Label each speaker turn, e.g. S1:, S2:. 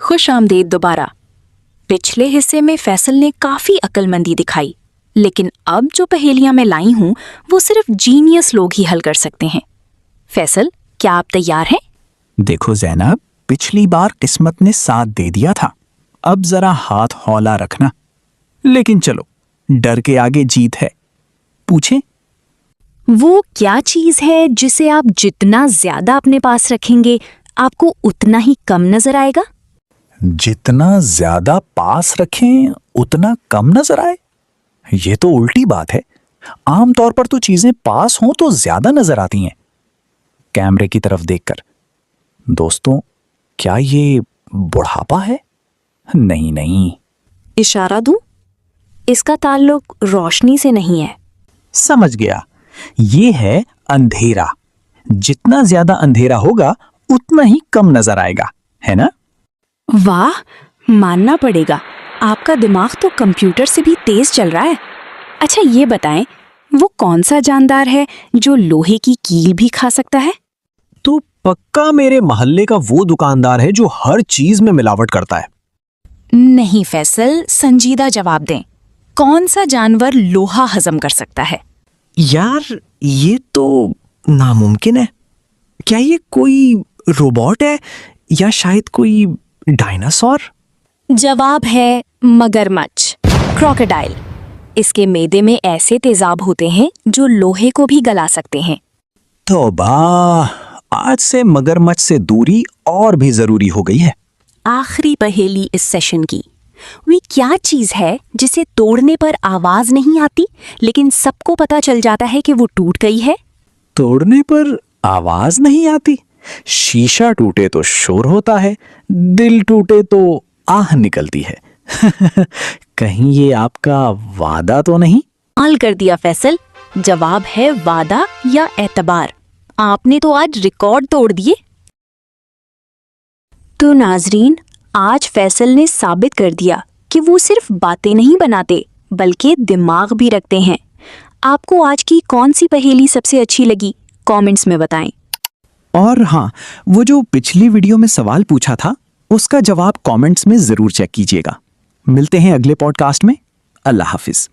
S1: खुश आमदीद दोबारा। पिछले हिस्से में फैसल ने काफी अक्लमंदी दिखाई, लेकिन अब जो पहेलियां मैं लाई हूं वो सिर्फ जीनियस लोग ही हल कर सकते हैं। फैसल, क्या आप तैयार हैं?
S2: देखो ज़ैनब, पिछली बार किस्मत ने साथ दे दिया था, अब जरा हाथ हौला रखना। लेकिन चलो, डर के आगे जीत है। पूछें?
S1: वो क्या चीज है जिसे आप जितना ज्यादा अपने पास रखेंगे आपको उतना ही कम नजर आएगा?
S2: जितना ज्यादा पास रखें उतना कम नजर आए? ये तो उल्टी बात है। आमतौर पर तो चीजें पास हों तो ज्यादा नजर आती हैं। कैमरे की तरफ देखकर। दोस्तों, क्या ये बुढ़ापा है? नहीं नहीं।
S1: इशारा दूं? इसका ताल्लुक रोशनी से नहीं है।
S2: समझ गया, ये है अंधेरा। जितना ज्यादा अंधेरा होगा उतना ही कम नजर आएगा, है ना?
S1: वाह, मानना पड़ेगा, आपका दिमाग तो कंप्यूटर से भी तेज चल रहा है। अच्छा ये बताएं, वो कौन सा जानदार है जो लोहे की कील भी खा सकता है?
S3: तो पक्का मेरे मोहल्ले का वो दुकानदार है जो हर चीज में मिलावट करता है।
S1: नहीं फैसल, संजीदा जवाब दें। कौन सा जानवर लोहा हजम कर सकता है?
S3: यार, ये तो नामुमकिन है। क्या ये कोई रोबोट है या शायद कोई डायनासोर?
S1: जवाब है मगरमच्छ, क्रोकोडाइल। इसके मैदे में ऐसे तेजाब होते हैं जो लोहे को भी गला सकते हैं।
S2: तौबा, आज से मगरमच्छ से दूरी और भी जरूरी हो गई है।
S1: आखिरी पहेली इस सेशन की। वो क्या चीज है जिसे तोड़ने पर आवाज नहीं आती लेकिन सबको पता चल जाता है कि वो टूट गई है?
S2: तोड़ने पर आवाज नहीं आती? शीशा टूटे तो शोर होता है, दिल टूटे तो आह निकलती है। कहीं ये आपका वादा तो नहीं?
S1: हल कर दिया फैसल, जवाब है वादा या एतबार। आपने तो आज रिकॉर्ड तोड़ दिए। तो नाजरीन, आज फैसल ने साबित कर दिया कि वो सिर्फ बातें नहीं बनाते बल्कि दिमाग भी रखते हैं। आपको आज की कौन सी पहेली सबसे अच्छी लगी, कमेंट्स में बताएं।
S2: और हाँ, वो जो पिछली वीडियो में सवाल पूछा था उसका जवाब कमेंट्स में जरूर चेक कीजिएगा। मिलते हैं अगले पॉडकास्ट में। अल्लाह हाफिज।